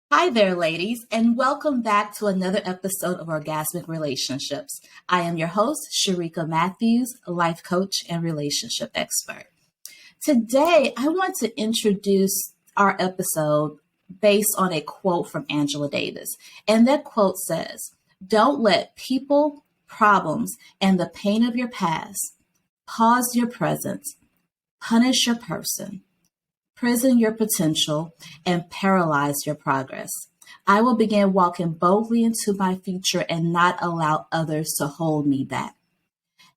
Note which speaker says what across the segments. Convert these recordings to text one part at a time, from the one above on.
Speaker 1: Hi there, ladies, and welcome back to another episode of Orgasmic Relationships. I am your host, Sharika Matthews, life coach and relationship expert. Today, I want to introduce our episode based on a quote from Angela Davis. And that quote says, "Don't let people, problems, and the pain of your past pause your present, punish your person, prison your potential, and paralyze your progress. I will begin walking boldly into my future and not allow others to hold me back."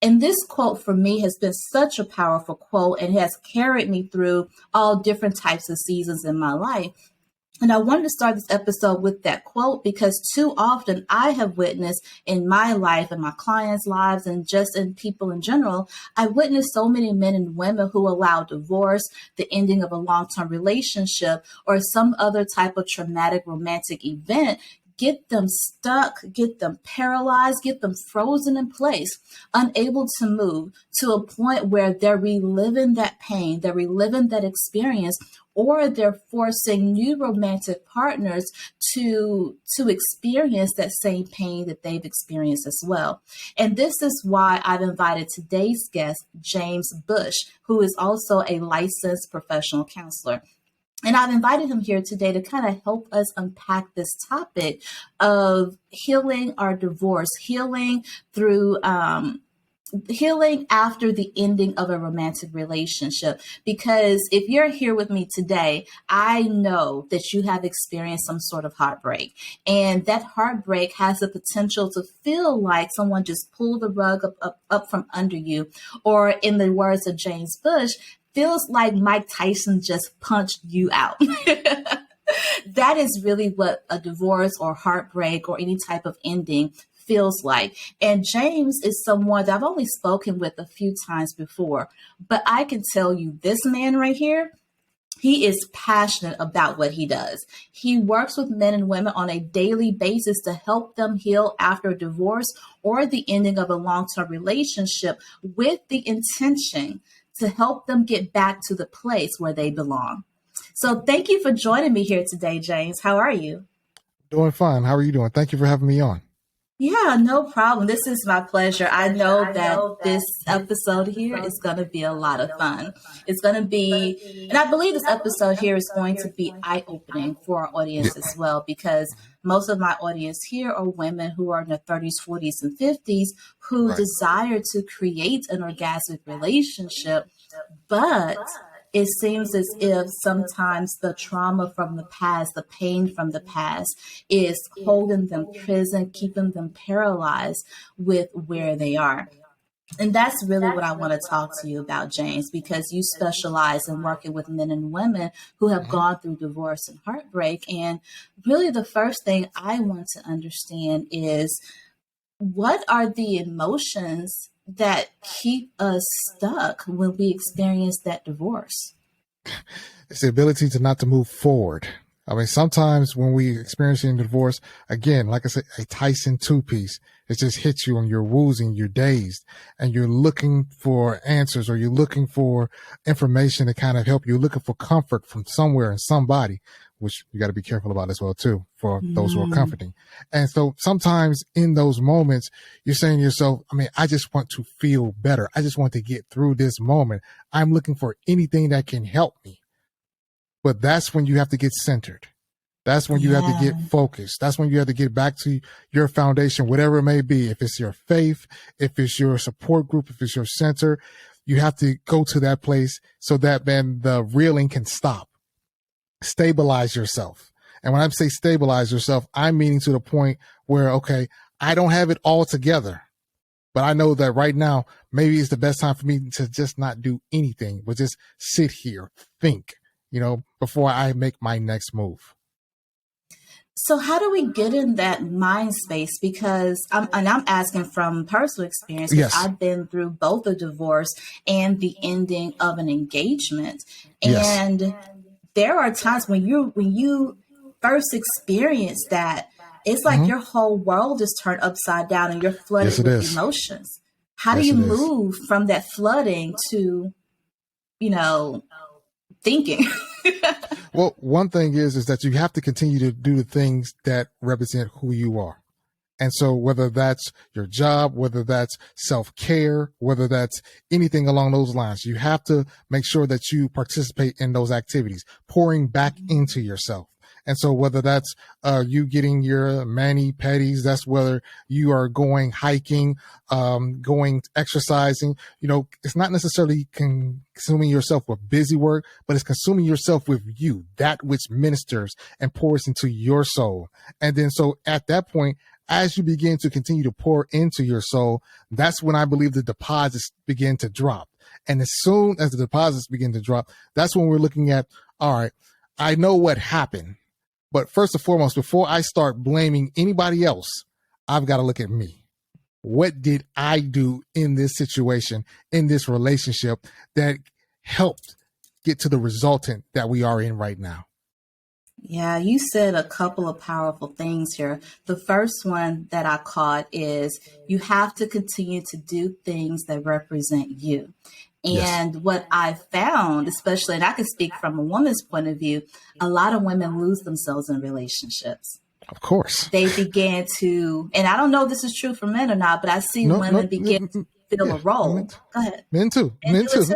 Speaker 1: And this quote for me has been such a powerful quote and has carried me through all different types of seasons in my life. And I wanted to start this episode with that quote because too often I have witnessed in my life and my clients' lives and just in people in general, I witnessed so many men and women who allow divorce, the ending of a long-term relationship, or some other type of traumatic romantic event get them stuck, get them paralyzed, get them frozen in place, unable to move to a point where they're reliving that pain, they're reliving that experience, or they're forcing new romantic partners to experience that same pain that they've experienced as well. And this is why I've invited today's guest, James Bush, who is also a licensed professional counselor. And I've invited him here today to kind of help us unpack this topic of healing our divorce, healing through healing after the ending of a romantic relationship. Because if you're here with me today, I know that you have experienced some sort of heartbreak. And that heartbreak has the potential to feel like someone just pulled the rug up from under you. Or in the words of James Bush, feels like Mike Tyson just punched you out. That is really what a divorce or heartbreak or any type of ending feels like. And James is someone that I've only spoken with a few times before, but I can tell you this man right here, he is passionate about what he does. He works with men and women on a daily basis to help them heal after a divorce or the ending of a long-term relationship with the intention to help them get back to the place where they belong. So thank you for joining me here today, James. How are you?
Speaker 2: Doing fine. How are you doing? Thank you for having me on.
Speaker 1: Yeah, no problem. This is my pleasure. I know that this episode here is going to be a lot of fun. It's going to be, and I believe this episode here is going to be eye-opening for our audience as well, because most of my audience here are women who are in their 30s, 40s, and 50s who desire to create an orgasmic relationship, but it seems as if sometimes the trauma from the past, the pain from the past is holding them prison, keeping them paralyzed with where they are. And that's really what I want to talk to you about, James, because you specialize in working with men and women who have gone through divorce and heartbreak. And really the first thing I want to understand is, what are the emotions that keep us stuck when we experience that divorce?
Speaker 2: It's the ability to move forward. I mean, sometimes when we experiencing divorce, again, like I said, a Tyson two-piece, it just hits you and you're woozy, you're dazed, and you're looking for answers, or you're looking for information to kind of help you, looking for comfort from somewhere and somebody, which you got to be careful about as well too, for those who are comforting. And so sometimes in those moments, you're saying to yourself, I mean, I just want to feel better. I just want to get through this moment. I'm looking for anything that can help me. But that's when you have to get centered. That's when you have to get focused. That's when you have to get back to your foundation, whatever it may be. If it's your faith, if it's your support group, if it's your center, you have to go to that place so that then the reeling can stop. Stabilize yourself. And when I say stabilize yourself, I'm meaning to the point where, okay, I don't have it all together, but I know that right now, maybe it's the best time for me to just not do anything, but just sit here, think, before I make my next move.
Speaker 1: So how do we get in that mind space? Because I'm asking from personal experience, because I've been through both a divorce and the ending of an engagement. And there are times when you first experience that, it's like your whole world is turned upside down and you're flooded with emotions. How do you move from that flooding to, thinking.
Speaker 2: Well, one thing is that you have to continue to do the things that represent who you are. And so whether that's your job, whether that's self-care, whether that's anything along those lines, you have to make sure that you participate in those activities, pouring back into yourself. And so whether that's you getting your mani-pedis, that's whether you are going hiking, going exercising, it's not necessarily consuming yourself with busy work, but it's consuming yourself with you, that which ministers and pours into your soul. And then so at that point, as you begin to continue to pour into your soul, that's when I believe the deposits begin to drop. And as soon as the deposits begin to drop, that's when we're looking at, all right, I know what happened. But first and foremost, before I start blaming anybody else, I've got to look at me. What did I do in this situation, in this relationship that helped get to the resultant that we are in right now?
Speaker 1: Yeah, you said a couple of powerful things here. The first one that I caught is you have to continue to do things that represent you. And yes, what I found, especially, and I can speak from a woman's point of view, a lot of women lose themselves in relationships.
Speaker 2: Of course.
Speaker 1: They began to, and I don't know if this is true for men or not, but I see women begin to fill a role. Go ahead.
Speaker 2: Men too. Men too.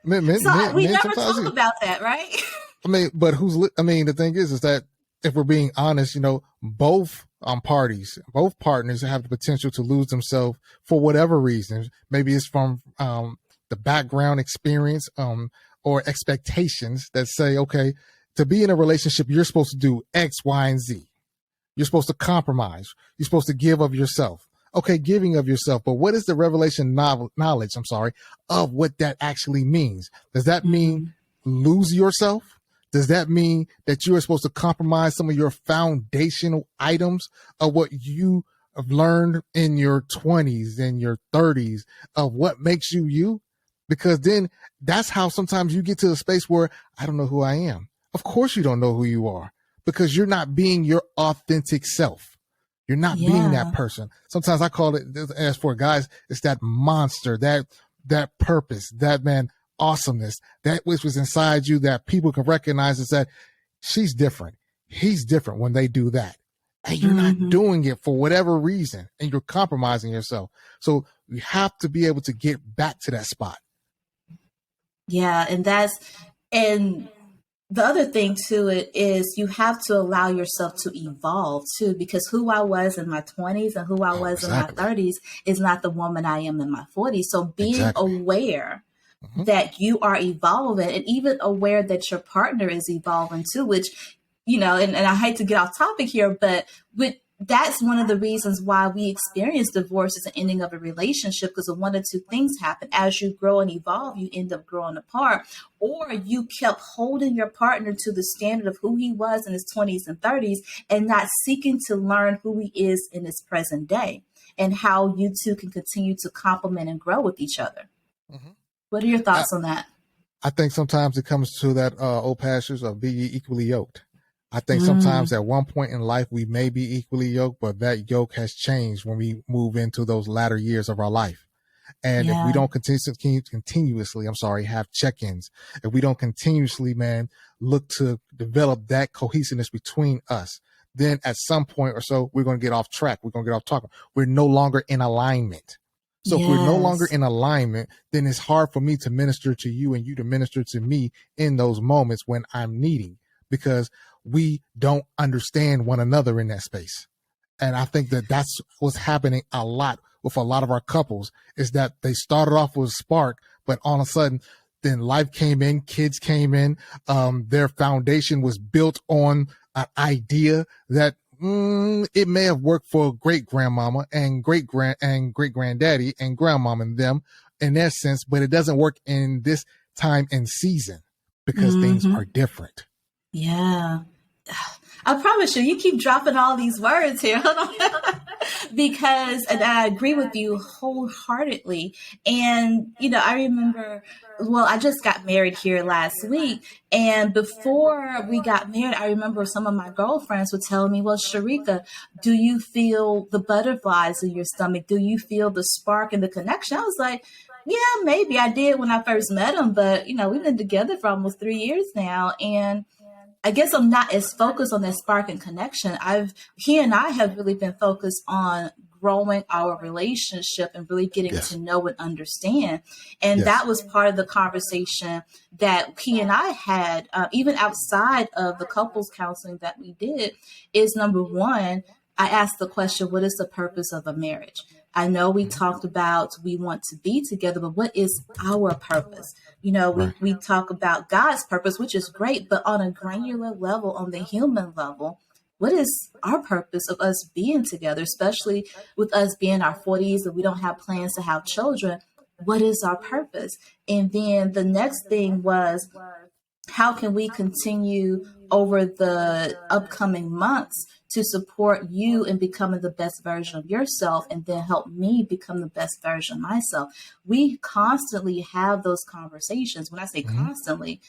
Speaker 2: Men,
Speaker 1: we never talk about that, right?
Speaker 2: But the thing is that if we're being honest, both parties, both partners have the potential to lose themselves for whatever reason. Maybe it's from the background experience or expectations that say, okay, to be in a relationship, you're supposed to do X, Y, and Z. You're supposed to compromise. You're supposed to give of yourself. Okay, giving of yourself. But what is the revelation knowledge, of what that actually means? Does that mean lose yourself? Does that mean that you are supposed to compromise some of your foundational items of what you have learned in your 20s and your 30s of what makes you you? Because then that's how sometimes you get to a space where I don't know who I am. Of course you don't know who you are because you're not being your authentic self. You're not being that person. Sometimes I call it, as for guys, it's that monster, that purpose, that awesomeness, that which was inside you that people can recognize is that she's different. He's different when they do that. And you're not doing it for whatever reason and you're compromising yourself. So you have to be able to get back to that spot.
Speaker 1: Yeah. And the other thing to it is you have to allow yourself to evolve too, because who I was in my 20s and who I was in my 30s is not the woman I am in my 40s. So being aware that you are evolving and even aware that your partner is evolving too, which, and I hate to get off topic here, but that's one of the reasons why we experience divorce as an ending of a relationship, because of one or two things happen. As you grow and evolve, you end up growing apart, or you kept holding your partner to the standard of who he was in his 20s and 30s and not seeking to learn who he is in his present day and how you two can continue to complement and grow with each other. What are your thoughts on that?
Speaker 2: I think sometimes it comes to that old pastures of being equally yoked. I think sometimes at one point in life, we may be equally yoked, but that yoke has changed when we move into those latter years of our life. And if we don't continuously have check-ins, if we don't continuously, look to develop that cohesiveness between us, then at some point or so, we're going to get off track. We're going to get off talking. We're no longer in alignment. So if we're no longer in alignment, then it's hard for me to minister to you and you to minister to me in those moments when I'm needing, because we don't understand one another in that space. And I think that that's what's happening a lot with a lot of our couples, is that they started off with a spark, but all of a sudden then life came in, kids came in, their foundation was built on an idea that it may have worked for great grandmama and great granddaddy and grandmama and them in their sense, but it doesn't work in this time and season because things are different.
Speaker 1: Yeah. I promise you keep dropping all these words here. Because, and I agree with you wholeheartedly. And, I remember, I just got married here last week. And before we got married, I remember some of my girlfriends would tell me, well, Sharika, do you feel the butterflies in your stomach? Do you feel the spark and the connection? I was like, yeah, maybe I did when I first met him, but we've been together for almost 3 years now. And I guess I'm not as focused on that spark and connection. He and I have really been focused on growing our relationship and really getting to
Speaker 2: Yes.
Speaker 1: know and understand. And
Speaker 2: Yes.
Speaker 1: that was part of the conversation that he and I had, even outside of the couples counseling that we did, is number one, I asked the question, what is the purpose of a marriage? I know we talked about we want to be together, but what is our purpose?
Speaker 2: Right.
Speaker 1: We talk about God's purpose, which is great, but on a granular level, on the human level, what is our purpose of us being together, especially with us being in our 40s and we don't have plans to have children? What is our purpose? And then the next thing was, how can we continue over the upcoming months to support you in becoming the best version of yourself and then help me become the best version of myself? We constantly have those conversations. When I say
Speaker 2: Mm-hmm.
Speaker 1: constantly,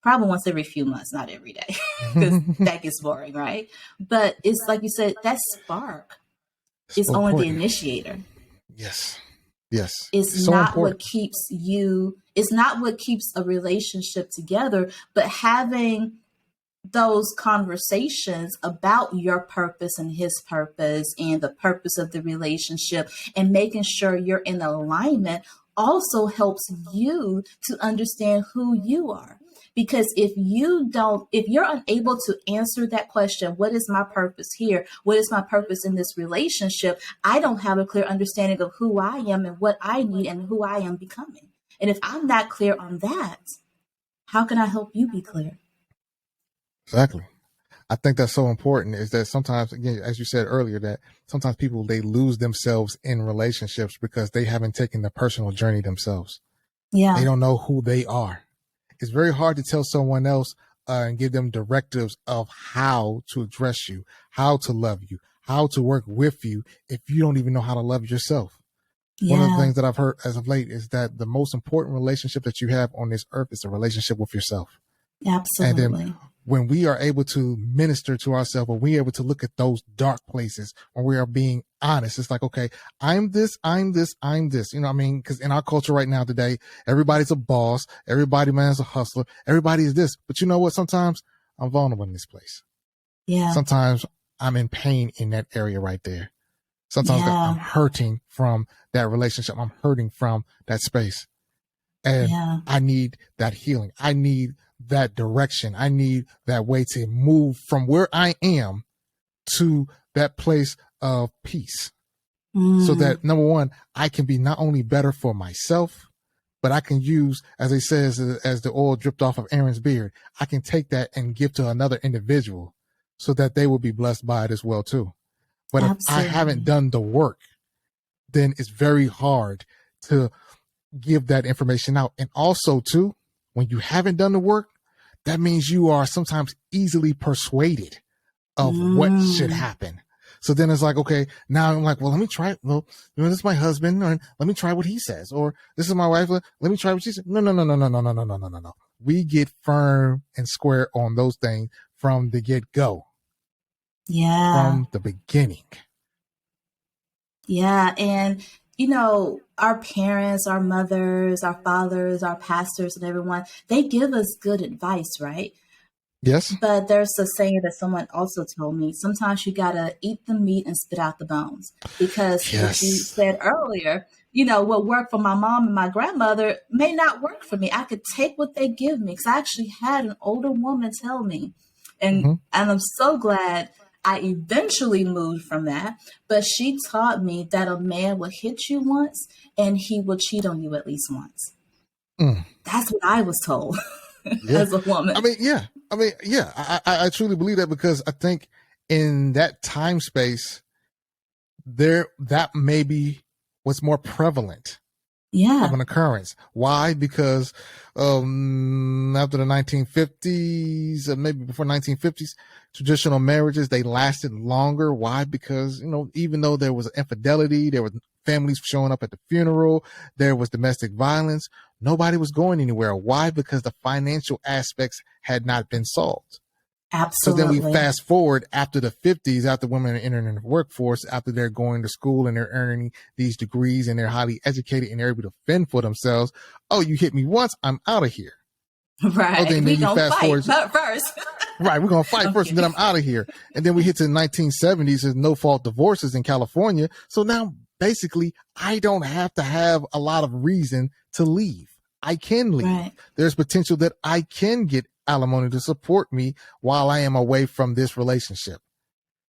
Speaker 1: probably once every few months, not every day, because that gets boring, right? But it's like you said, that spark is
Speaker 2: So
Speaker 1: only the
Speaker 2: important.
Speaker 1: initiator.
Speaker 2: Yes. Yes.
Speaker 1: It's
Speaker 2: So
Speaker 1: not what
Speaker 2: important.
Speaker 1: keeps it's not what keeps a relationship together, but having those conversations about your purpose and his purpose and the purpose of the relationship and making sure you're in alignment also helps you to understand who you are. Because if you're unable to answer that question, what is my purpose here? What is my purpose in this relationship? I don't have a clear understanding of who I am and what I need and who I am becoming. And if I'm not clear on that, how can I help you be clear?
Speaker 2: Exactly. I think that's so important is that sometimes, again, as you said earlier, that sometimes people, they lose themselves in relationships because they haven't taken the personal journey themselves. They
Speaker 1: Yeah.
Speaker 2: don't know who they are. It's very hard to tell someone else and give them directives of how to address you, how to love you, how to work with you if you don't even know how to love yourself. One of the
Speaker 1: Yeah.
Speaker 2: things that I've heard as of late is that the most important relationship that you have on this earth is a relationship with yourself. And then
Speaker 1: Absolutely.
Speaker 2: when we are able to minister to ourselves, or we're able to look at those dark places, when we are being honest, it's like, okay, I'm this, I'm this, I'm this. You know what I mean? Because in our culture right now today, everybody's a boss, everybody, man, is a hustler, everybody is this. But you know what? Sometimes I'm vulnerable in this place.
Speaker 1: Yeah.
Speaker 2: Sometimes I'm in pain in that area right there. Sometimes I'm
Speaker 1: Yeah.
Speaker 2: hurting from that relationship. I'm hurting from that space. And
Speaker 1: Yeah.
Speaker 2: I need that healing. I need that direction. I need that way to move from where I am to that place of peace. So
Speaker 1: Mm.
Speaker 2: that, number one, I can be not only better for myself, but I can use, as they say, as the oil dripped off of Aaron's beard, I can take that and give to another individual so that they will be blessed by it as well too. But if I haven't
Speaker 1: Absolutely.
Speaker 2: done the work, then it's very hard to give that information out. And also too, when you haven't done the work, that means you are sometimes easily persuaded of what should
Speaker 1: Mm.
Speaker 2: happen. So then it's like, okay, now I'm like, well, let me try it. Well, this is my husband, or let me try what he says, or this is my wife. Let me try what she says. No, no, no, no, no, no, no, no, no, no, no, no. We get firm and square on those things from the get go,
Speaker 1: Yeah.
Speaker 2: from the beginning.
Speaker 1: Yeah. And, our parents, our mothers, our fathers, our pastors, and everyone, they give us good advice, right?
Speaker 2: Yes.
Speaker 1: But there's a saying that someone also told me, sometimes you got to eat the meat and spit out the bones. Because what you
Speaker 2: Yes.
Speaker 1: said earlier, what worked for my mom and my grandmother may not work for me. I could take what they give me, because I actually had an older woman tell me, and
Speaker 2: Mm-hmm.
Speaker 1: and I'm so glad I eventually moved from that. But she taught me that a man will hit you once and he will cheat on you at least once.
Speaker 2: Mm.
Speaker 1: That's what I was told
Speaker 2: Yeah.
Speaker 1: as a woman.
Speaker 2: I truly believe that, because I think in that time space, that may be what's more prevalent of
Speaker 1: Yeah.
Speaker 2: an occurrence. Why? Because after the 1950s, maybe before 1950s, traditional marriages, they lasted longer. Why? Because, even though there was infidelity, there were families showing up at the funeral, there was domestic violence, nobody was going anywhere. Why? Because the financial aspects had not been solved. So then we
Speaker 1: Absolutely.
Speaker 2: fast forward after the 50s, after women are entering the workforce, after they're going to school and they're earning these degrees and they're highly educated and they're able to fend for themselves. Oh, you hit me once, I'm out of here. Oh,
Speaker 1: Right.
Speaker 2: then
Speaker 1: We
Speaker 2: you
Speaker 1: gonna
Speaker 2: fast
Speaker 1: fight
Speaker 2: forward.
Speaker 1: first.
Speaker 2: Right, we're gonna fight
Speaker 1: I'm
Speaker 2: first, and then
Speaker 1: kidding.
Speaker 2: I'm out of here. And then we hit to the 1970s. There's no fault divorces in California. So now, basically, I don't have to have a lot of reason to leave. I can leave.
Speaker 1: Right.
Speaker 2: There's potential that I can get alimony to support me while I am away from this relationship.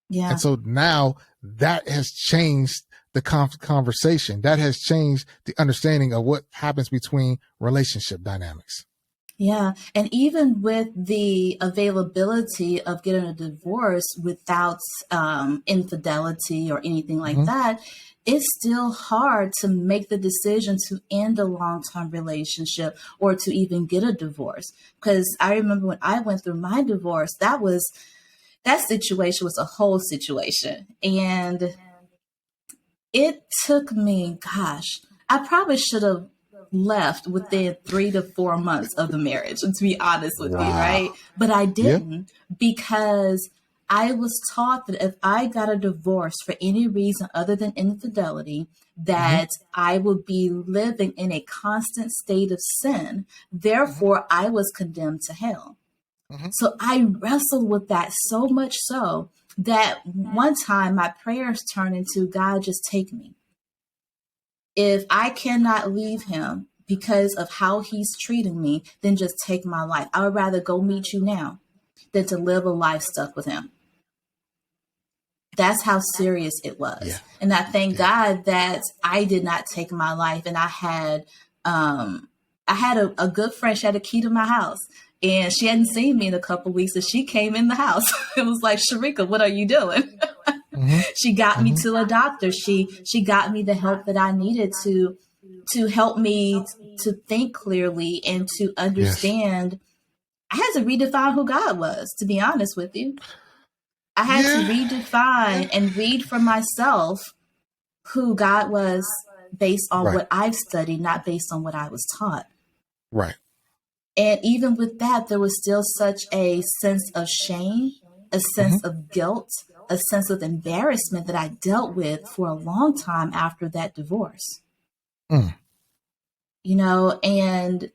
Speaker 1: Yeah.
Speaker 2: And so now that has changed the conversation. That has changed the understanding of what happens between relationship dynamics.
Speaker 1: Yeah. And even with the availability of getting a divorce without infidelity or anything like that, it's still hard to make the decision to end a long-term relationship or to even get a divorce. Because I remember when I went through my divorce, that situation was a whole situation. And it took me, gosh, I probably should have left within 3 to 4 months of the marriage, to be honest with you, right? But I didn't because I was taught that if I got a divorce for any reason other than infidelity, that I would be living in a constant state of sin. Therefore, I was condemned to hell. So I wrestled with that so much so that one time my prayers turned into, God, just take me. If I cannot leave him because of how he's treating me, then just take my life. I would rather go meet you now than to live a life stuck with him. That's how serious it was.
Speaker 2: Yeah.
Speaker 1: And I thank God that I did not take my life. And I had a good friend. She had a key to my house. And she hadn't seen me in a couple of weeks, and she came in the house. It was like, Sharika, what are you doing? She got me to a doctor. She got me the help that I needed to help me to think clearly and to understand. Yes. I had to redefine who God was, to be honest with you. I had to redefine and read for myself who God was based on what I've studied, not based on what I was taught.
Speaker 2: Right.
Speaker 1: And even with that, there was still such a sense of shame, a sense of guilt, a sense of embarrassment that I dealt with for a long time after that divorce. You know, and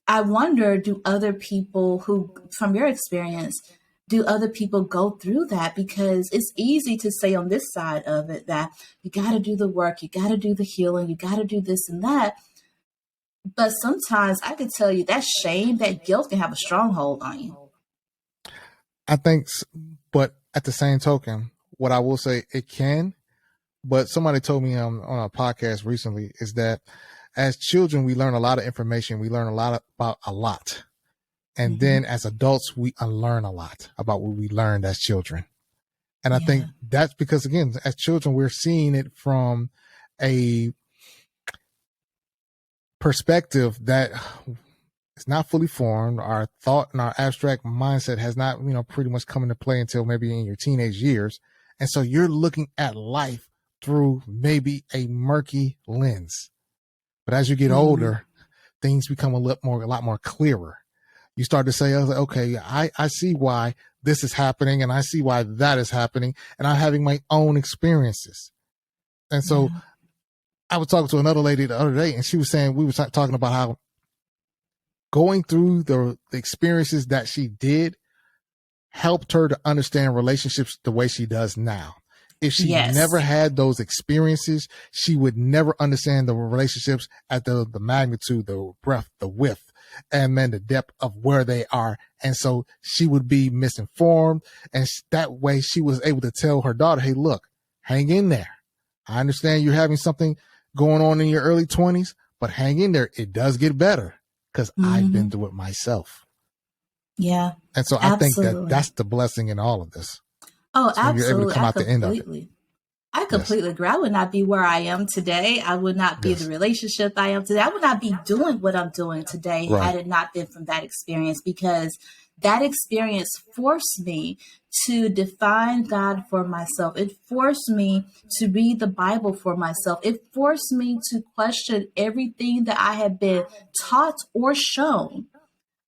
Speaker 1: I wonder, do other people who, from your experience, do other people go through that? Because it's easy to say on this side of it that you got to do the work, you got to do the healing, you got to do this and that. But sometimes I could tell you that shame, that guilt can have a stronghold on you.
Speaker 2: I think, but at the same token, what I will say, it can, but somebody told me on a podcast recently is that as children, we learn a lot of information. We learn a lot about a lot. And then as adults, we unlearn a lot about what we learned as children. And I think that's because, again, as children, we're seeing it from a perspective that is not fully formed. Our thought and our abstract mindset has not, pretty much come into play until maybe in your teenage years. And so you're looking at life through maybe a murky lens. But as you get older, things become a lot more clearer. You start to say, okay, I see why this is happening, and I see why that is happening, and I'm having my own experiences. And so I was talking to another lady the other day, and she was saying, we were talking about how going through the experiences that she did helped her to understand relationships the way she does now. If she never had those experiences, she would never understand the relationships at the magnitude, the breadth, the width, and then the depth of where they are. And so she would be misinformed. And that way she was able to tell her daughter, hey, look, hang in there. I understand you're having something going on in your early 20s, but hang in there. It does get better because I've been through it myself.
Speaker 1: Yeah.
Speaker 2: And so I think that's the blessing in all of this.
Speaker 1: Oh,
Speaker 2: so
Speaker 1: absolutely.
Speaker 2: You're able to come out the end of it.
Speaker 1: I completely agree. I would not be where I am today. I would not be in the relationship I am today. I would not be doing what I'm doing today had it not been from that experience, because that experience forced me to define God for myself. It forced me to read the Bible for myself. It forced me to question everything that I had been taught or shown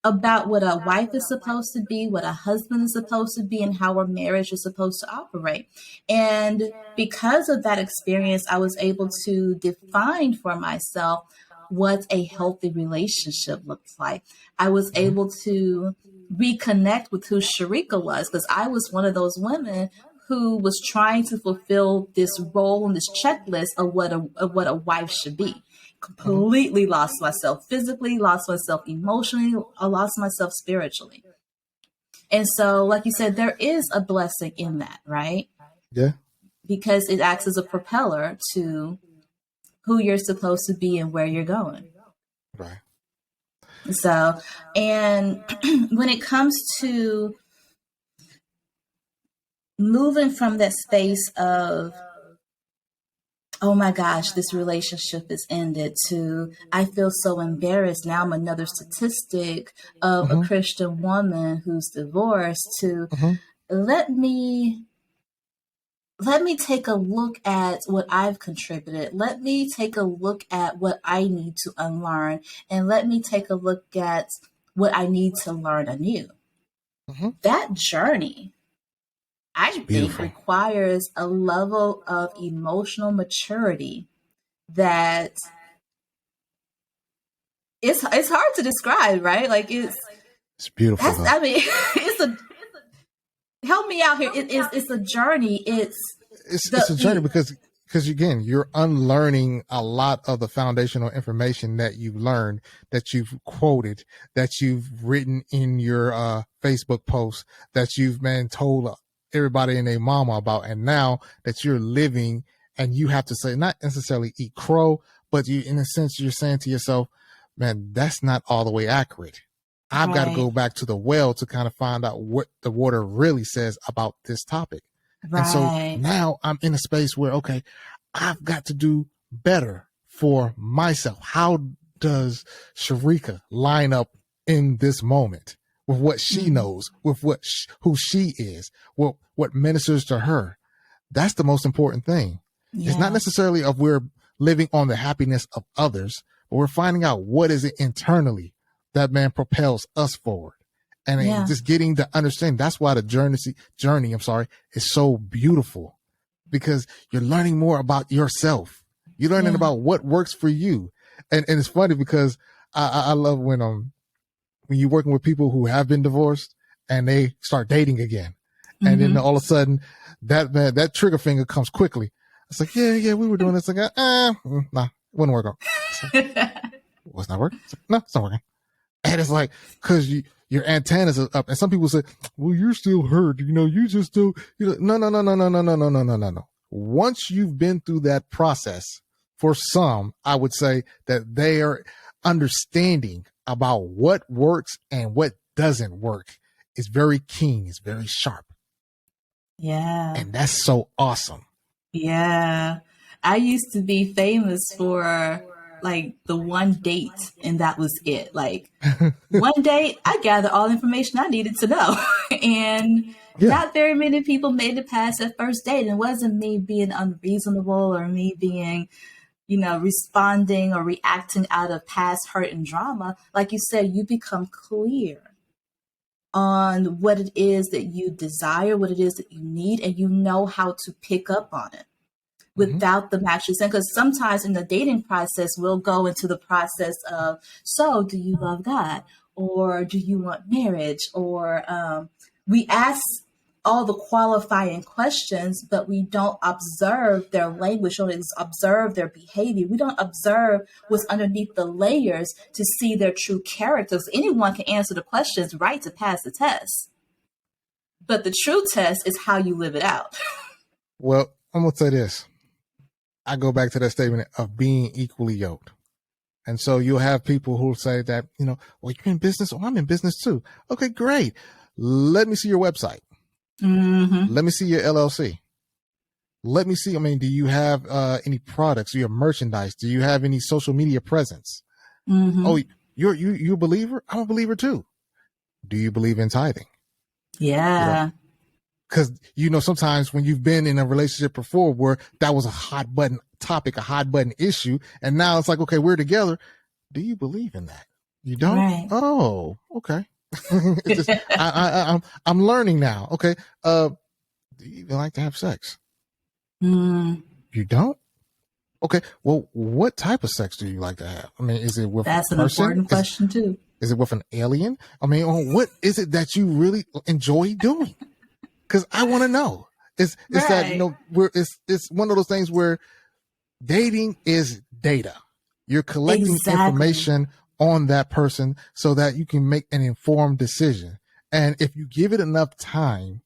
Speaker 1: about what a wife is supposed to be, what a husband is supposed to be, and how a marriage is supposed to operate. And because of that experience, I was able to define for myself what a healthy relationship looks like. I was
Speaker 2: Mm-hmm.
Speaker 1: able to reconnect with who Sharika was, because I was one of those women who was trying to fulfill this role and this checklist of what a wife should be.
Speaker 2: Mm-hmm.
Speaker 1: Completely lost myself physically, lost myself emotionally, I lost myself spiritually. And so, like you said, there is a blessing in that, right?
Speaker 2: Yeah.
Speaker 1: Because it acts as a propeller to who you're supposed to be and where you're going.
Speaker 2: Right.
Speaker 1: So, and when it comes to moving from that space of, oh my gosh, this relationship is ended, to I feel so embarrassed. Now I'm another statistic of a
Speaker 2: Mm-hmm.
Speaker 1: Christian woman who's divorced, to
Speaker 2: Mm-hmm.
Speaker 1: let me take a look at what I've contributed. Let me take a look at what I need to unlearn, and let me take a look at what I need to learn anew.
Speaker 2: Mm-hmm.
Speaker 1: That journey, I
Speaker 2: It's
Speaker 1: think,
Speaker 2: beautiful.
Speaker 1: requires a level of emotional maturity that it's hard to describe, right? Like
Speaker 2: It's beautiful
Speaker 1: that's
Speaker 2: though.
Speaker 1: I mean it's a help me out here. It's a journey. It's
Speaker 2: It's a journey because again, you're unlearning a lot of the foundational information that you've learned, that you've quoted, that you've written in your Facebook posts, that you've been told everybody and their mama about, and now that you're living and you have to say, not necessarily eat crow, but you, in a sense, you're saying to yourself, man, that's not all the way accurate. I've got to
Speaker 1: right,
Speaker 2: go back to the well to kind of find out what the water really says about this topic. And so
Speaker 1: right,
Speaker 2: now I'm in a space where, okay, I've got to do better for myself. How does Sharika line up in this moment with what she
Speaker 1: mm,
Speaker 2: knows, with who she is, what ministers to her? That's the most important thing. It's not
Speaker 1: yeah,
Speaker 2: necessarily of we're living on the happiness of others, but we're finding out what is it internally that man propels us forward. And then
Speaker 1: yeah,
Speaker 2: just getting the understanding. That's why the journey, is so beautiful, because you're learning more about yourself. You're learning
Speaker 1: yeah,
Speaker 2: about what works for you. And it's funny because I love when you're working with people who have been divorced and they start dating again. And then
Speaker 1: mm-hmm.
Speaker 2: all of a sudden that trigger finger comes quickly. It's like, yeah, we were doing this. Like, nah, it wouldn't work out. It's like, what's not working? It's like, no, it's not working. And it's like, cause your antennas are up. And some people say, well, you're still hurt. You just do, no. Once you've been through that process, for some, I would say that they are understanding about what works and what doesn't work. Is very keen. It's very sharp.
Speaker 1: Yeah,
Speaker 2: And that's so awesome.
Speaker 1: yeah. I used to be famous for like the one date, and that was it. Like one date, I gathered all the information I needed to know. And
Speaker 2: Yeah.
Speaker 1: not very many people made it past that first date. And it wasn't me being unreasonable or me being, responding or reacting out of past hurt and drama. Like you said, you become clear on what it is that you desire, what it is that you need, and you know how to pick up on it
Speaker 2: Mm-hmm.
Speaker 1: without the matches. And because sometimes in the dating process, we'll go into the process of, so do you love God? Or do you want marriage? Or we ask all the qualifying questions, but we don't observe their language, or observe their behavior. We don't observe what's underneath the layers to see their true characters. Anyone can answer the questions right to pass the test. But the true test is how you live it out.
Speaker 2: Well, I'm going to say this. I go back to that statement of being equally yoked. And so you'll have people who'll say that, well, you're in business. Oh, I'm in business too. Okay, great. Let me see your website.
Speaker 1: Mm-hmm.
Speaker 2: Let me see your LLC. Let me see. I mean, do you have any products? Do you have merchandise? Do you have any social media presence?
Speaker 1: Mm-hmm.
Speaker 2: Oh, you're a believer? I'm a believer too. Do you believe in tithing?
Speaker 1: Yeah.
Speaker 2: Because, sometimes when you've been in a relationship before where that was a hot button topic, a hot button issue, and now it's like, okay, we're together. Do you believe in that? You don't?
Speaker 1: Right.
Speaker 2: Oh, okay. It's just, I'm learning now. Okay. Do you even like to have sex?
Speaker 1: Mm,
Speaker 2: You don't? Okay. Well, what type of sex do you like to have? I mean, is it with a
Speaker 1: that's an
Speaker 2: person?
Speaker 1: important question too.
Speaker 2: Is it with an alien? I mean, or what is it that you really enjoy doing? Because I want to know. It's that,
Speaker 1: Right.
Speaker 2: it's one of those things where dating is data. You're collecting
Speaker 1: Exactly.
Speaker 2: information on that person so that you can make an informed decision. And if you give it enough time,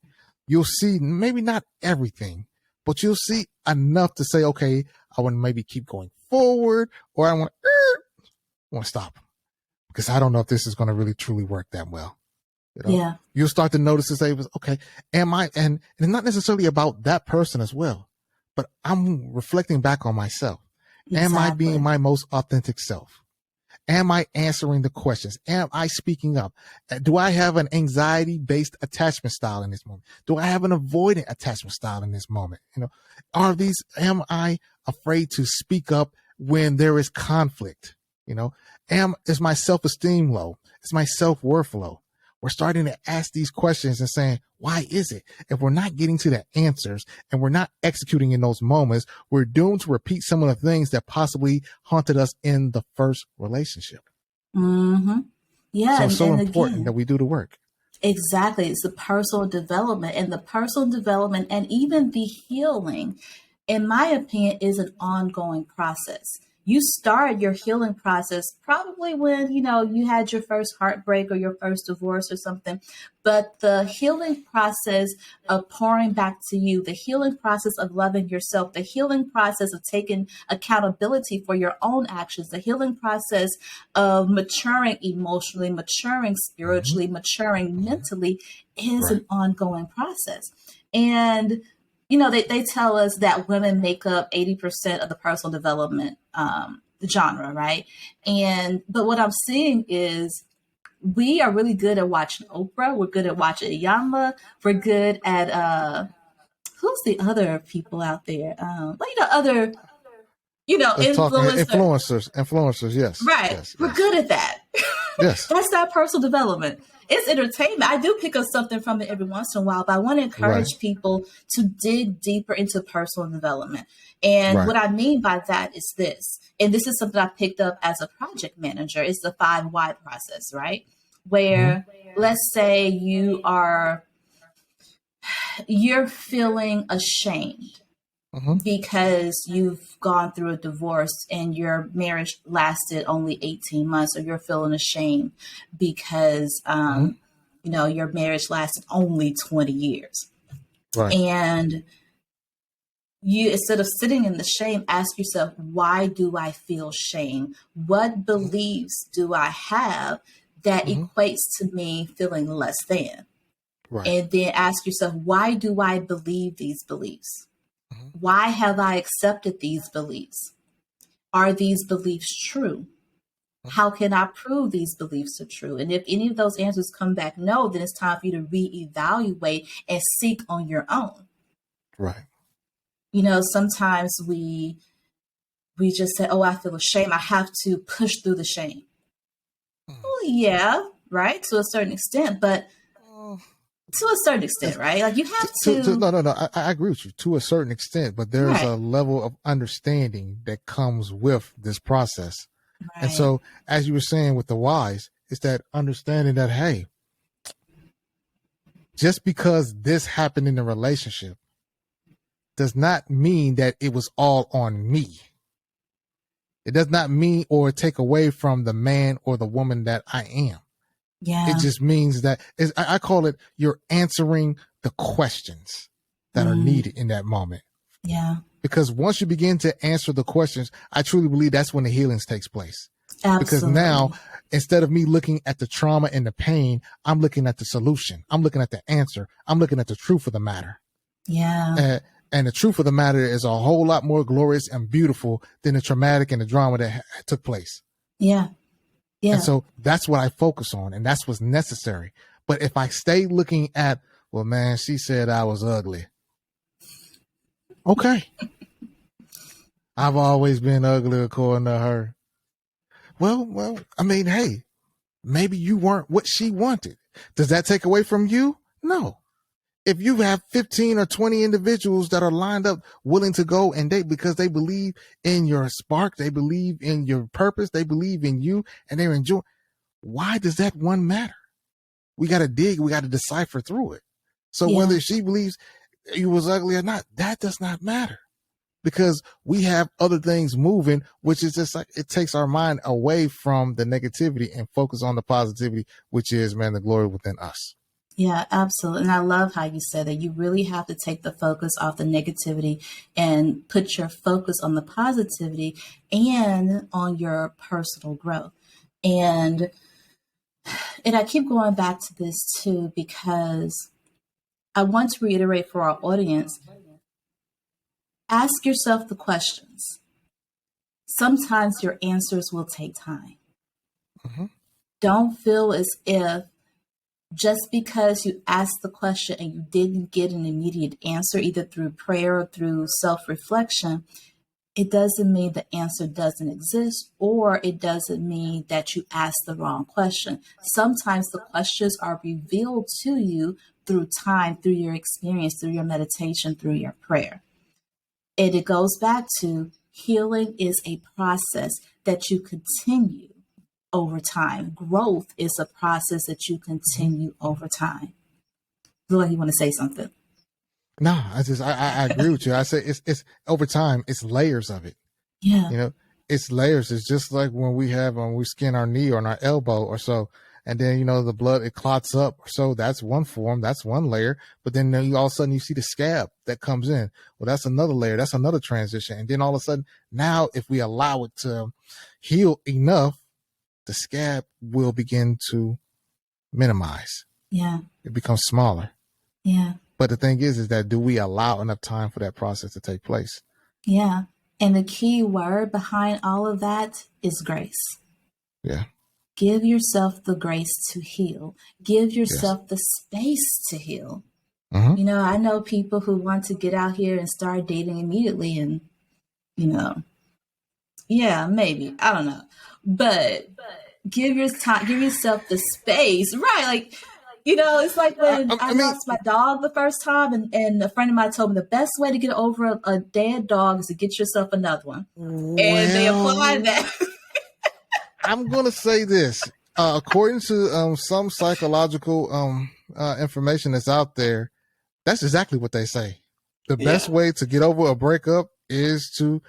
Speaker 2: you'll see maybe not everything, but you'll see enough to say, okay, I want to maybe keep going forward, or I want to stop because I don't know if this is going to really truly work that well. You know,
Speaker 1: Yeah.
Speaker 2: you'll start to notice to say, okay, am I, and it's not necessarily about that person as well, but I'm reflecting back on myself. Am I being
Speaker 1: Exactly.
Speaker 2: my most authentic self? Am I answering the questions? Am I speaking up? Do I have an anxiety based attachment style in this moment? Do I have an avoidant attachment style in this moment? You know, am I afraid to speak up when there is conflict? You know, is my self-esteem low? Is my self-worth low? We're starting to ask these questions and saying, why is it? If we're not getting to the answers and we're not executing in those moments, we're doomed to repeat some of the things that possibly haunted us in the first relationship.
Speaker 1: Mm-hmm. Yeah.
Speaker 2: So it's
Speaker 1: And,
Speaker 2: so
Speaker 1: and
Speaker 2: important that
Speaker 1: again,
Speaker 2: we do the work.
Speaker 1: exactly. It's the personal development, and the personal development and even the healing, in my opinion, is an ongoing process. You start your healing process probably when, you had your first heartbreak or your first divorce or something. But the healing process of pouring back to you, the healing process of loving yourself, the healing process of taking accountability for your own actions, the healing process of maturing emotionally, maturing
Speaker 2: Mm-hmm.
Speaker 1: spiritually, maturing
Speaker 2: Mm-hmm.
Speaker 1: mentally is
Speaker 2: Right.
Speaker 1: an ongoing process. And they tell us that women make up 80% of the personal development genre, right? But what I'm seeing is we are really good at watching Oprah. We're good at watching Yama. We're good at who's the other people out there? Other
Speaker 2: Talking
Speaker 1: influencer.
Speaker 2: influencers. Yes.
Speaker 1: Right.
Speaker 2: Yes.
Speaker 1: We're
Speaker 2: Yes.
Speaker 1: good at that.
Speaker 2: Yes.
Speaker 1: That's not personal development. It's entertainment. I do pick up something from it every once in a while, but I want to
Speaker 2: Right.
Speaker 1: encourage people to dig deeper into personal development. And
Speaker 2: Right.
Speaker 1: what I mean by that is this, and this is something I picked up as a project manager, is the 5 why process, right?
Speaker 2: Mm-hmm.
Speaker 1: Where let's say you're feeling ashamed
Speaker 2: Mm-hmm.
Speaker 1: because you've gone through a divorce and your marriage lasted only 18 months, or you're feeling ashamed because
Speaker 2: Mm-hmm.
Speaker 1: your marriage lasted only 20 years.
Speaker 2: Right.
Speaker 1: And you, instead of sitting in the shame, ask yourself, why do I feel shame? What beliefs do I have that
Speaker 2: Mm-hmm.
Speaker 1: equates to me feeling less than?
Speaker 2: Right.
Speaker 1: And then ask yourself, why do I believe these beliefs?
Speaker 2: Mm-hmm.
Speaker 1: Why have I accepted these beliefs? Are these beliefs true? How can I prove these beliefs are true? And if any of those answers come back no, then it's time for you to reevaluate and seek on your own.
Speaker 2: Right.
Speaker 1: Sometimes we just say, "Oh, I feel ashamed. I have to push through the shame."
Speaker 2: Mm-hmm.
Speaker 1: Well, yeah, right, to a certain extent, but to a certain extent, right? Like you have to,
Speaker 2: No. I agree with you to a certain extent, but there's
Speaker 1: right,
Speaker 2: a level of understanding that comes with this process. And
Speaker 1: right,
Speaker 2: so, as you were saying with the whys, it's that understanding that, hey, just because this happened in the relationship does not mean that it was all on me. It does not mean or take away from the man or the woman that I am. It
Speaker 1: yeah,
Speaker 2: just means that I call it you're answering the questions that are
Speaker 1: mm,
Speaker 2: needed in that moment.
Speaker 1: yeah,
Speaker 2: Because once you begin to answer the questions, I truly believe that's when the healings takes place. Because now,
Speaker 1: absolutely,
Speaker 2: instead of me looking at the trauma and the pain, I'm looking at the solution. I'm looking at the answer. I'm looking at the truth of the matter.
Speaker 1: yeah,
Speaker 2: And the truth of the matter is a whole lot more glorious and beautiful than the traumatic and the drama that took place.
Speaker 1: yeah,
Speaker 2: And
Speaker 1: yeah,
Speaker 2: so that's what I focus on, and that's what's necessary. But if I stay looking at, well, man, she said I was ugly. Okay. I've always been ugly according to her. Well, I mean, hey, maybe you weren't what she wanted. Does that take away from you? No. If you have 15 or 20 individuals that are lined up willing to go and date because they believe in your spark, they believe in your purpose, they believe in you, and they're enjoying, why does that one matter? We got to dig, we got to decipher through it. So whether she believes you was ugly or not, that does not matter, because we have other things moving, which is just like, it takes our mind away from the negativity and focus on the positivity, which is, man, the glory within us.
Speaker 1: Yeah, absolutely. And I love how you said that you really have to take the focus off the negativity and put your focus on the positivity and on your personal growth. And I keep going back to this too, because I want to reiterate for our audience, ask yourself the questions. Sometimes your answers will take time.
Speaker 2: Mm-hmm.
Speaker 1: Don't feel as if just because you asked the question and you didn't get an immediate answer, either through prayer or through self-reflection, it doesn't mean the answer doesn't exist, or it doesn't mean that you asked the wrong question. Sometimes the questions are revealed to you through time, through your experience, through your meditation, through your prayer. And it goes back to healing is a process that you continue over time. Growth is a process that you continue over time. Look like you want to say something.
Speaker 2: No, I agree with you. I say it's over time. It's layers of it.
Speaker 1: Yeah.
Speaker 2: You know, it's layers. It's just like when we skin our knee or on our elbow or so, and then, you know, the blood, it clots up. So that's one form. That's one layer. But then all of a sudden you see the scab that comes in. Well, that's another layer. That's another transition. And then all of a sudden now, if we allow it to heal enough, the scab will begin to minimize.
Speaker 1: Yeah.
Speaker 2: It becomes smaller.
Speaker 1: Yeah.
Speaker 2: But the thing is that do we allow enough time for that process to take place?
Speaker 1: Yeah. And the key word behind all of that is grace.
Speaker 2: Yeah.
Speaker 1: Give yourself the grace to heal. Give yourself the space to heal.
Speaker 2: Mm-hmm.
Speaker 1: You know, I know people who want to get out here and start dating immediately, and, you know, yeah, maybe. I don't know. But give yourself the space. Right. Like, you know, it's like when I lost my dog the first time, and a friend of mine told me the best way to get over a dead dog is to get yourself another one. And they applied that.
Speaker 2: I'm going to say this. According to some psychological information that's out there, that's exactly what they say. The best way to get over a breakup is to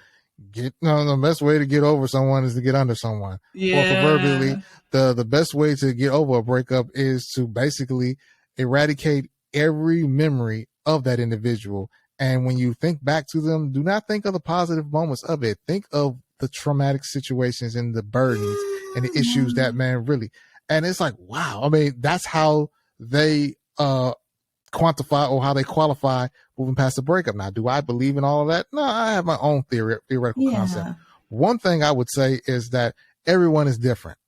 Speaker 2: the best way to get over someone is to get under someone.
Speaker 1: Yeah.
Speaker 2: Or proverbially, the best way to get over a breakup is to basically eradicate every memory of that individual. And when you think back to them, do not think of the positive moments of it. Think of the traumatic situations and the burdens and the issues that man really. And it's like, wow. I mean, that's how they quantify or how they qualify moving past the breakup. Now, do I believe in all of that? No, I have my own theoretical concept. One thing I would say is that everyone is different.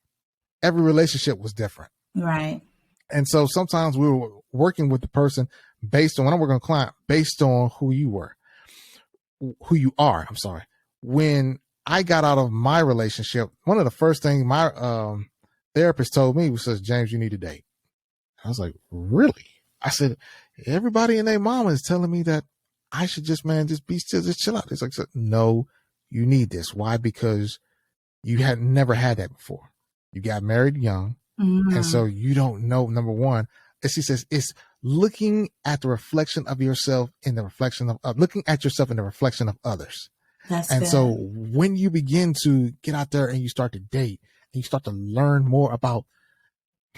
Speaker 2: Every relationship was different.
Speaker 1: Right.
Speaker 2: And so sometimes we were working with the person based on, when I'm working with a client, based on who you are. I'm sorry. When I got out of my relationship, one of the first things my therapist told me was, James, you need to date. I was like, really? I said, everybody and their mama is telling me that I should just be still, just chill out. It's like, no, you need this. Why? Because you had never had that before. You got married young. Mm-hmm. And so you don't know, number one, as she says, it's looking at the reflection of yourself in the reflection of looking at yourself in the reflection of others.
Speaker 1: That's
Speaker 2: and
Speaker 1: good.
Speaker 2: So when you begin to get out there and you start to date and you start to learn more about,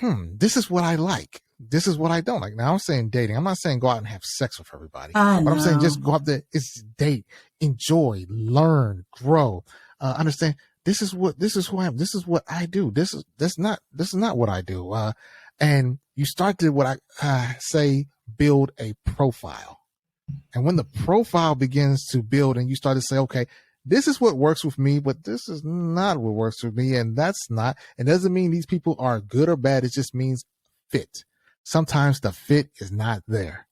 Speaker 2: this is what I like. This is what I don't like. Now I'm saying dating. I'm not saying go out and have sex with everybody. But I'm saying just go out there. It's date, enjoy, learn, grow, understand. This is who I am. This is what I do. This is not what I do. And you start to, what I say, build a profile. And when the profile begins to build and you start to say, okay, this is what works with me, but this is not what works with me. And that's not, it doesn't mean these people are good or bad. It just means fit. Sometimes the fit is not there.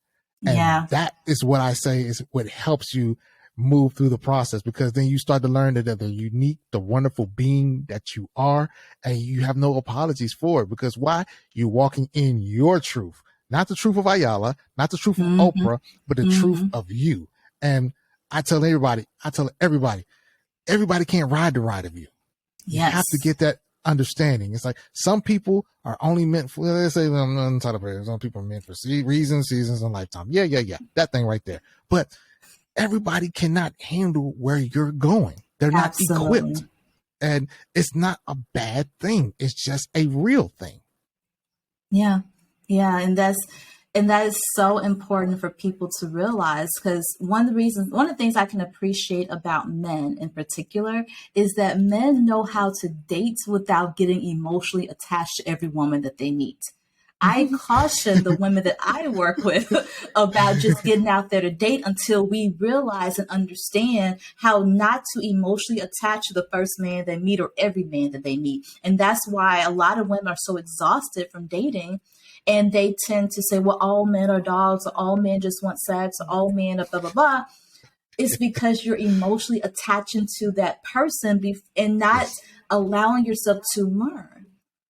Speaker 2: And that is what I say is what helps you move through the process, because then you start to learn that they're the unique, the wonderful being that you are, and you have no apologies for it. Because why? You're walking in your truth, not the truth of Ayala, not the truth of Oprah, but the truth of you. And I tell everybody, everybody can't ride the ride of you. You have to get that understanding. It's like some people are only meant for, let's say, some people are meant for reasons, seasons, and lifetime. Yeah. That thing right there. But everybody cannot handle where you're going. They're not equipped. And it's not a bad thing. It's just a real thing.
Speaker 1: Yeah. And that is so important for people to realize, because one of the things I can appreciate about men in particular is that men know how to date without getting emotionally attached to every woman that they meet. I caution the women that I work with about just getting out there to date until we realize and understand how not to emotionally attach to the first man they meet or every man that they meet. And that's why a lot of women are so exhausted from dating. And they tend to say, well, all men are dogs, or all men just want sex, or all men are blah, blah, blah. It's because you're emotionally attaching to that person and not allowing yourself to learn.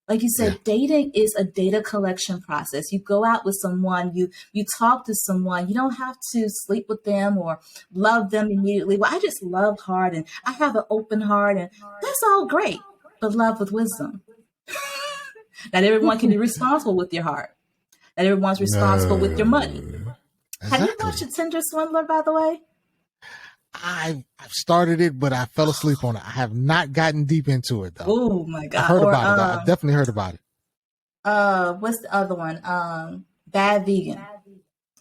Speaker 1: Like you said, dating is a data collection process. You go out with someone, you talk to someone, you don't have to sleep with them or love them immediately. Well, I just love hard and I have an open heart, and that's all great, but love with wisdom. Not everyone can be responsible with your heart. Not everyone's responsible with your money. Exactly. Have you watched A Tinder Swindler, by the way?
Speaker 2: I've started it, but I fell asleep on it. I have not gotten deep into it, though.
Speaker 1: Oh, my God.
Speaker 2: I heard about it. I definitely heard about it.
Speaker 1: What's the other one? Bad Vegan.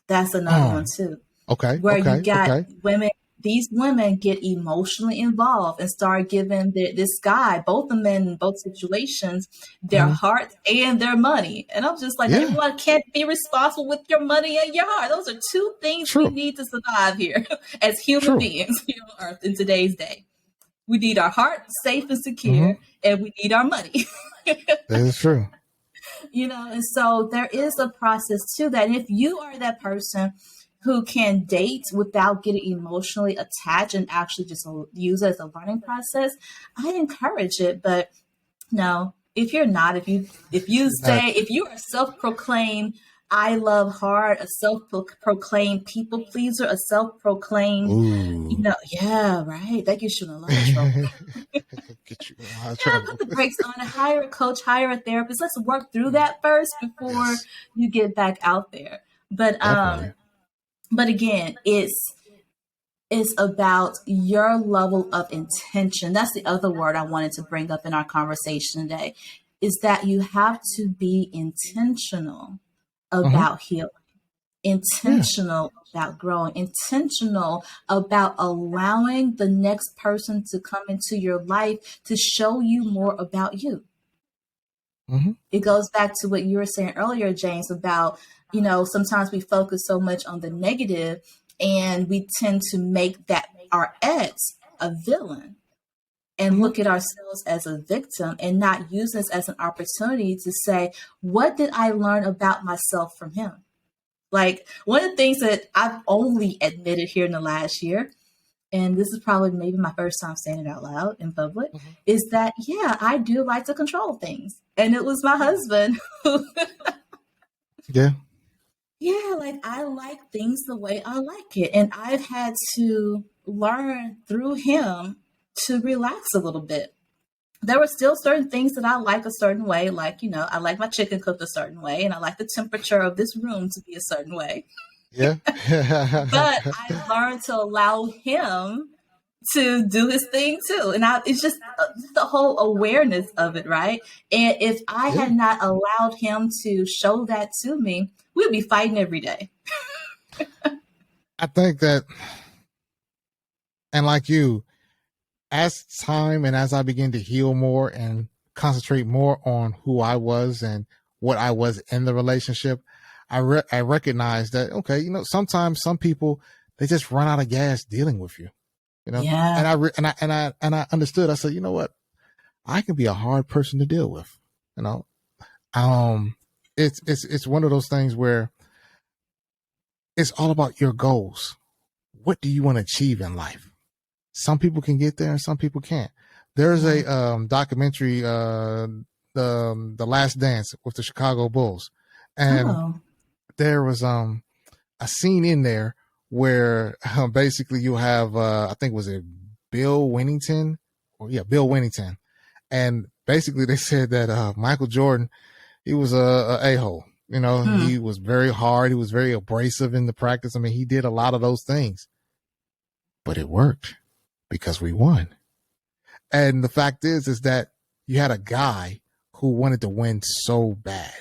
Speaker 1: That's another one, too.
Speaker 2: Okay.
Speaker 1: Where you got women. These women get emotionally involved and start giving this guy, both the men in both situations, their heart and their money. And I'm just like, everyone can't be responsible with your money and your heart. Those are two things we need to survive here as human beings here on Earth in today's day. We need our heart safe and secure, and we need our money.
Speaker 2: That is true.
Speaker 1: And so there is a process to that. And if you are that person who can date without getting emotionally attached and actually just use it as a learning process, I encourage it. But no, if you're not, if you are a self-proclaimed I love hard, a self-proclaimed people pleaser, a self-proclaimed, that gets you in a lot of trouble.
Speaker 2: Get you in a lot of trouble.
Speaker 1: Put the brakes on and hire a coach, hire a therapist. Let's work through that first before you get back out there. But again, it's about your level of intention. That's the other word I wanted to bring up in our conversation today, is that you have to be intentional about healing, intentional about growing, intentional about allowing the next person to come into your life to show you more about you. It goes back to what you were saying earlier, James, about sometimes we focus so much on the negative and we tend to make that our ex a villain and look at ourselves as a victim and not use this as an opportunity to say, what did I learn about myself from him? Like, one of the things that I've only admitted here in the last year, and this is probably maybe my first time saying it out loud in public, is that, I do like to control things. And it was my husband who... like, I like things the way I like it. And I've had to learn through him to relax a little bit. There were still certain things that I like a certain way. Like, I like my chicken cooked a certain way, and I like the temperature of this room to be a certain way. But I learned to allow him to do his thing too. And it's just the whole awareness of it, right? And if I had not allowed him to show that to me, we'd be fighting every day.
Speaker 2: I think that, and like you, as time and as I begin to heal more and concentrate more on who I was and what I was in the relationship, I recognize that, sometimes some people, they just run out of gas dealing with you, and I understood. I said, you know what, I can be a hard person to deal with, it's one of those things where it's all about your goals. what do you want to achieve in life? Some people can get there and some people can't. There's a documentary, the Last Dance with the Chicago Bulls, and there was a scene in there where basically you have I think was it Bill Winnington, Bill Winnington, and basically they said that Michael Jordan, he was a a-hole. He was very hard. He was very abrasive in the practice. I mean, he did a lot of those things, but it worked because we won. And the fact is that you had a guy who wanted to win so bad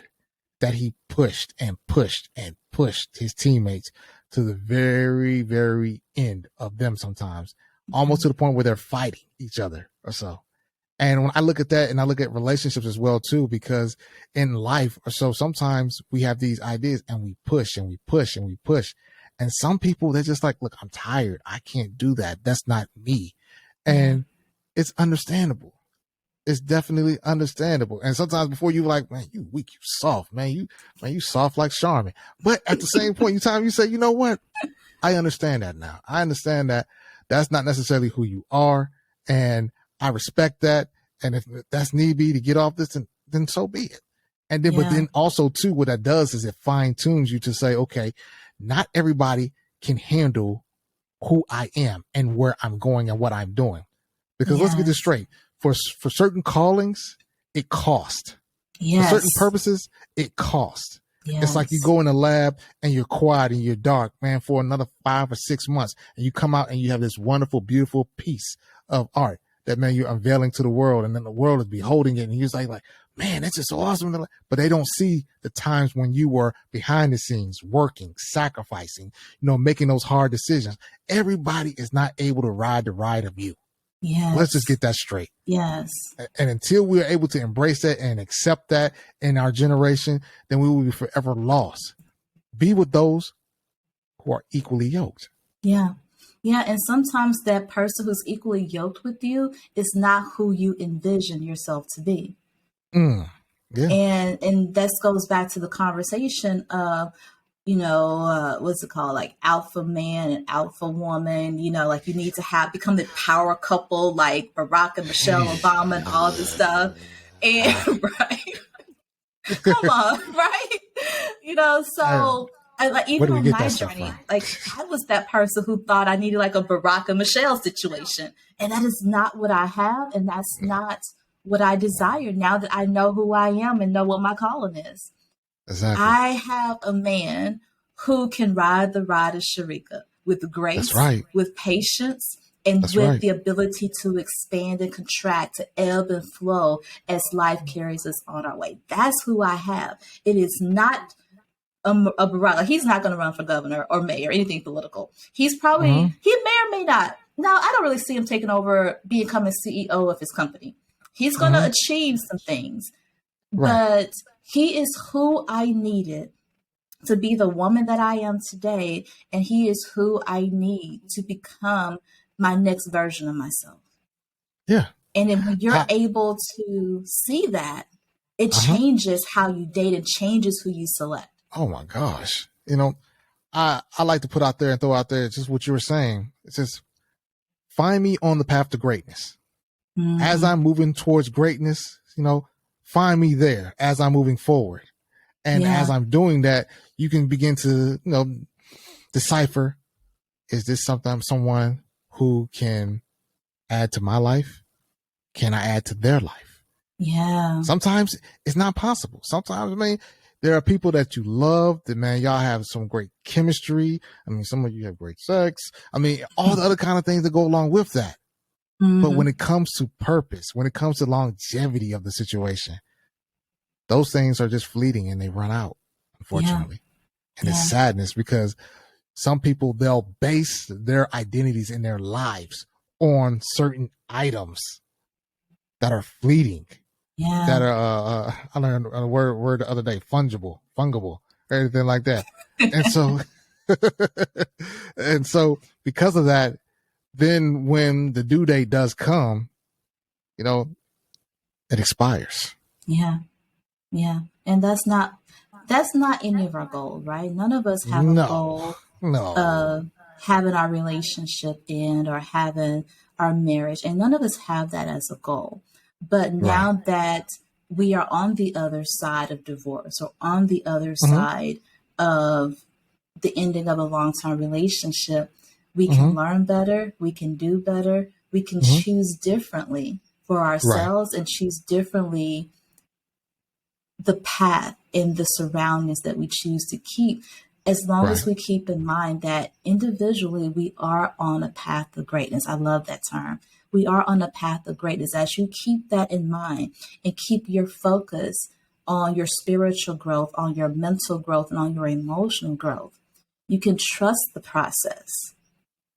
Speaker 2: that he pushed and pushed and pushed his teammates to the very, very end of them sometimes, almost to the point where they're fighting each other or so. And when I look at that, and I look at relationships as well too, because in life or so, sometimes we have these ideas and we push and we push and we push. And some people, they're just like, look, I'm tired. I can't do that. That's not me. And it's understandable. It's definitely understandable. And sometimes before you like, man, you weak, you soft, man, you soft like Charmin. But at the same point in time, you say, you know what? I understand that now. I understand that that's not necessarily who you are. And I respect that. And if that's need be to get off this, then so be it. And then, but then also too, what that does is it fine tunes you to say, okay, not everybody can handle who I am and where I'm going and what I'm doing. Because let's get this straight. For certain callings, it costs.
Speaker 1: Yes.
Speaker 2: For certain purposes, it costs. Yes. It's like you go in a lab and you're quiet and you're dark, man, for another 5 or 6 months. And you come out and you have this wonderful, beautiful piece of art that, man, you're unveiling to the world. And then the world is beholding it. And you're like, man, that's just so awesome. But they don't see the times when you were behind the scenes, working, sacrificing, making those hard decisions. Everybody is not able to ride the ride of you.
Speaker 1: Yes.
Speaker 2: Let's just get that straight.
Speaker 1: Yes.
Speaker 2: And until we are able to embrace that and accept that in our generation, then we will be forever lost. Be with those who are equally yoked.
Speaker 1: Yeah. Yeah. And sometimes that person who's equally yoked with you is not who you envision yourself to be.
Speaker 2: Yeah.
Speaker 1: And that goes back to the conversation of, what's it called? Like alpha man and alpha woman, like you need to become the power couple, like Barack and Michelle Obama and all this stuff. And right. Come on. Right. So even on my journey, I was that person who thought I needed like a Barack and Michelle situation. And that is not what I have. And that's not what I desire now that I know who I am and know what my calling is.
Speaker 2: Exactly.
Speaker 1: I have a man who can ride the ride of Sharika with grace, with patience, and with the ability to expand and contract, to ebb and flow as life carries us on our way. That's who I have. It is not a Barack. He's not going to run for governor or mayor, anything political. He's probably, he may or may not. Now, I don't really see him taking over, becoming CEO of his company. He's going to achieve some things, but he is who I needed to be the woman that I am today. And he is who I need to become my next version of myself.
Speaker 2: Yeah.
Speaker 1: And then when you're able to see that, it changes how you date and changes who you select.
Speaker 2: Oh my gosh. I like to put out there and throw out there just what you were saying. It's just find me on the path to greatness. As I'm moving towards greatness, find me there as I'm moving forward. And as I'm doing that, you can begin to, decipher, is this someone who can add to my life? Can I add to their life?
Speaker 1: Yeah.
Speaker 2: Sometimes it's not possible. Sometimes, there are people that you love that, man, y'all have some great chemistry. Some of you have great sex. All the other kind of things that go along with that. But when it comes to purpose, when it comes to longevity of the situation, those things are just fleeting and they run out, unfortunately. And it's sadness because some people, they'll base their identities in their lives on certain items that are fleeting, that are, I learned a word the other day, fungible, or anything like that. And so because of that, then when the due date does come, it expires.
Speaker 1: Yeah. Yeah. And that's not any of our goal, right? None of us have a goal having our relationship end or having our marriage. And none of us have that as a goal. But
Speaker 2: Right.
Speaker 1: now that we are on the other side of divorce or on the other
Speaker 2: Mm-hmm.
Speaker 1: side of the ending of a long term relationship, we
Speaker 2: Mm-hmm.
Speaker 1: can learn better, we can do better, we can
Speaker 2: Mm-hmm.
Speaker 1: choose differently for
Speaker 2: Right.
Speaker 1: ourselves and choose differently the path and the surroundings that we choose to keep, as long
Speaker 2: Right.
Speaker 1: as we keep in mind that individually we are on a path of greatness. I love that term. We are on a path of greatness. As you keep that in mind and keep your focus on your spiritual growth, on your mental growth, and on your emotional growth, you can trust the process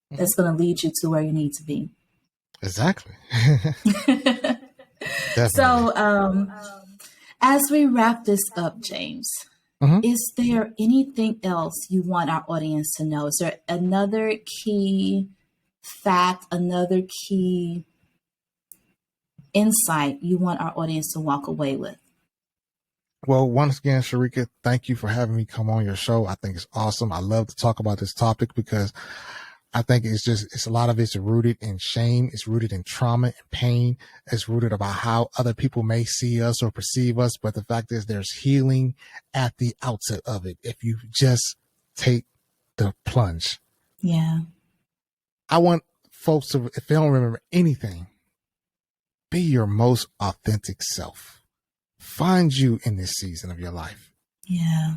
Speaker 2: Mm-hmm.
Speaker 1: that's going to lead you to where you need to be.
Speaker 2: Exactly. Definitely.
Speaker 1: So, as we wrap this up, James,
Speaker 2: Mm-hmm.
Speaker 1: is there anything else you want our audience to know? Is there another key fact, another key insight you want our audience to walk away with?
Speaker 2: Well, once again, Sharika, thank you for having me come on your show. I think it's awesome. I love to talk about this topic because I think it's a lot of it's rooted in shame. It's rooted in trauma and pain. It's rooted about how other people may see us or perceive us. But the fact is there's healing at the outset of it. If you just take the plunge.
Speaker 1: Yeah.
Speaker 2: I want folks to, if they don't remember anything, be your most authentic self. Find you in this season of your life.
Speaker 1: Yeah.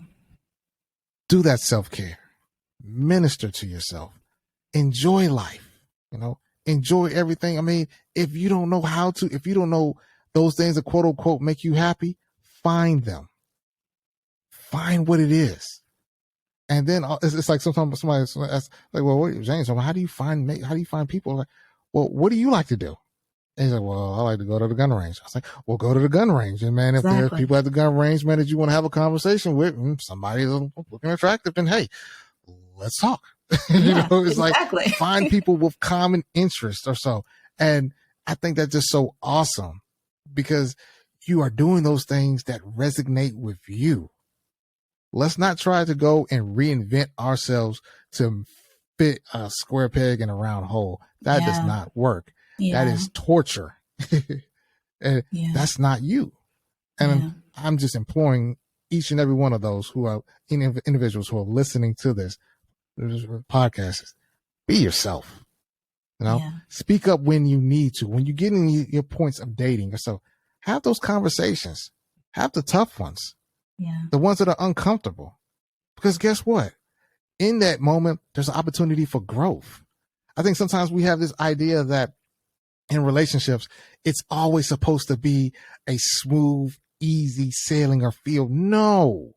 Speaker 2: Do that self-care. Minister to yourself. Enjoy life. Enjoy everything. I mean, if you don't know how to, if you don't know those things that quote unquote make you happy, find them. Find what it is. And then it's like sometimes somebody asks, like, well, James, how do you find people? Like, well, what do you like to do? And he's like, well, I like to go to the gun range. I was like, well, go to the gun range. And man, if there's
Speaker 1: Exactly.
Speaker 2: people at the gun range, man, that you want to have a conversation with, somebody is looking attractive, then hey, let's talk.
Speaker 1: Yeah,
Speaker 2: It's like
Speaker 1: exactly.
Speaker 2: find people with common interests or so. And I think that's just so awesome because you are doing those things that resonate with you. Let's not try to go and reinvent ourselves to fit a square peg in a round hole. That does
Speaker 1: Yeah.
Speaker 2: not work. That
Speaker 1: Yeah.
Speaker 2: is torture. And
Speaker 1: Yeah.
Speaker 2: that's not you. And
Speaker 1: Yeah.
Speaker 2: I'm just imploring each and every one of those who are individuals who are listening to this podcast, be yourself.
Speaker 1: Yeah.
Speaker 2: Speak up when you need to. When you get in your points of dating or so, have those conversations. Have the tough ones.
Speaker 1: Yeah.
Speaker 2: The ones that are uncomfortable. Because guess what? In that moment, there's an opportunity for growth. I think sometimes we have this idea that in relationships, it's always supposed to be a smooth, easy sailing or feel. No.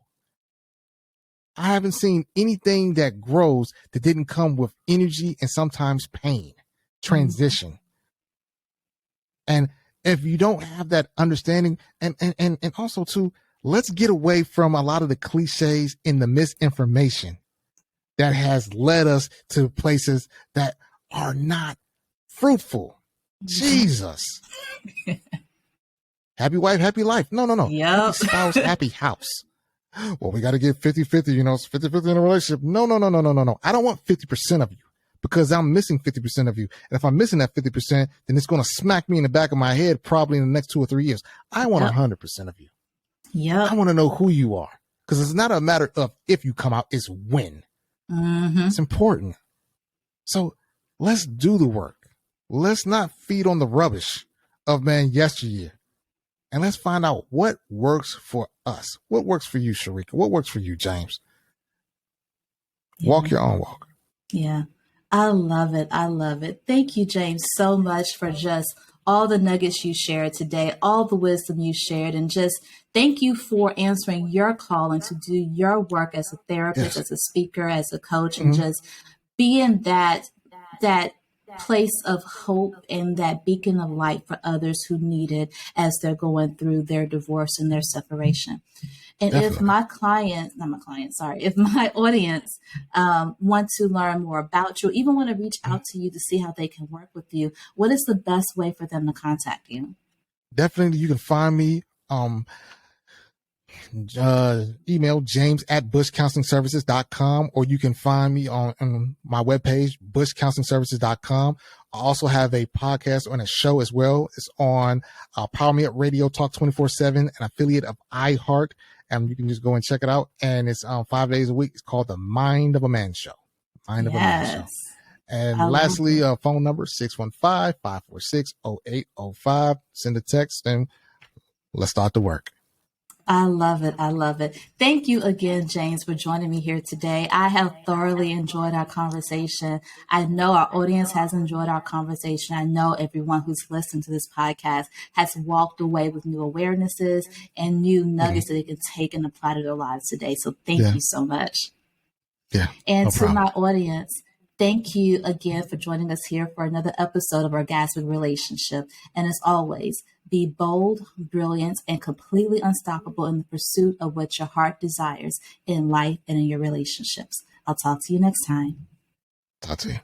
Speaker 2: I haven't seen anything that grows that didn't come with energy and sometimes pain, transition. And if you don't have that understanding, and also too, let's get away from a lot of the cliches and the misinformation that has led us to places that are not fruitful. Jesus. Happy wife, happy life. No. Happy
Speaker 1: Yep.
Speaker 2: spouse, happy house. Well, we got to get 50-50, it's 50-50 in a relationship. No. I don't want 50% of you because I'm missing 50% of you. And if I'm missing that 50%, then it's going to smack me in the back of my head probably in the next 2 or 3 years. I want 100% of you.
Speaker 1: Yep.
Speaker 2: I want to know who you are because it's not a matter of if you come out, it's when. It's important. So let's do the work. Let's not feed on the rubbish of yesteryear. And let's find out what works for us. What works for you, Sharika? What works for you, James?
Speaker 1: Yeah.
Speaker 2: Walk your own walk.
Speaker 1: Yeah. I love it. I love it. Thank you, James, so much for just all the nuggets you shared today, all the wisdom you shared, and just thank you for answering your call and to do your work as a therapist, as a speaker, as a coach, and just being that place of hope and that beacon of light for others who need it as they're going through their divorce and their separation. And
Speaker 2: Definitely.
Speaker 1: if if my audience want to learn more about you, even want to reach out to you to see how they can work with you, what is the best way for them to contact you?
Speaker 2: Definitely, you can find me email james@bushcounselingservices.com, or you can find me on my webpage, bushcounselingservices.com. I also have a podcast and a show as well. It's on Power Me Up Radio Talk 24/7, an affiliate of iHeart. And you can just go and check it out. And it's 5 days a week. It's called the Mind of a Man Show. Mind of a Man Show. And lastly, phone number 615-546-0805. Send a text and let's start the work.
Speaker 1: I love it. I love it. Thank you again, James, for joining me here today. I have thoroughly enjoyed our conversation. I know our audience has enjoyed our conversation. I know everyone who's listened to this podcast has walked away with new awarenesses and new nuggets that they can take and apply to their lives today. So thank you so much.
Speaker 2: Yeah.
Speaker 1: And to my audience, thank you again for joining us here for another episode of Orgasmic Relationship. And as always, be bold, brilliant, and completely unstoppable in the pursuit of what your heart desires in life and in your relationships. I'll talk to you next time.
Speaker 2: Talk to you.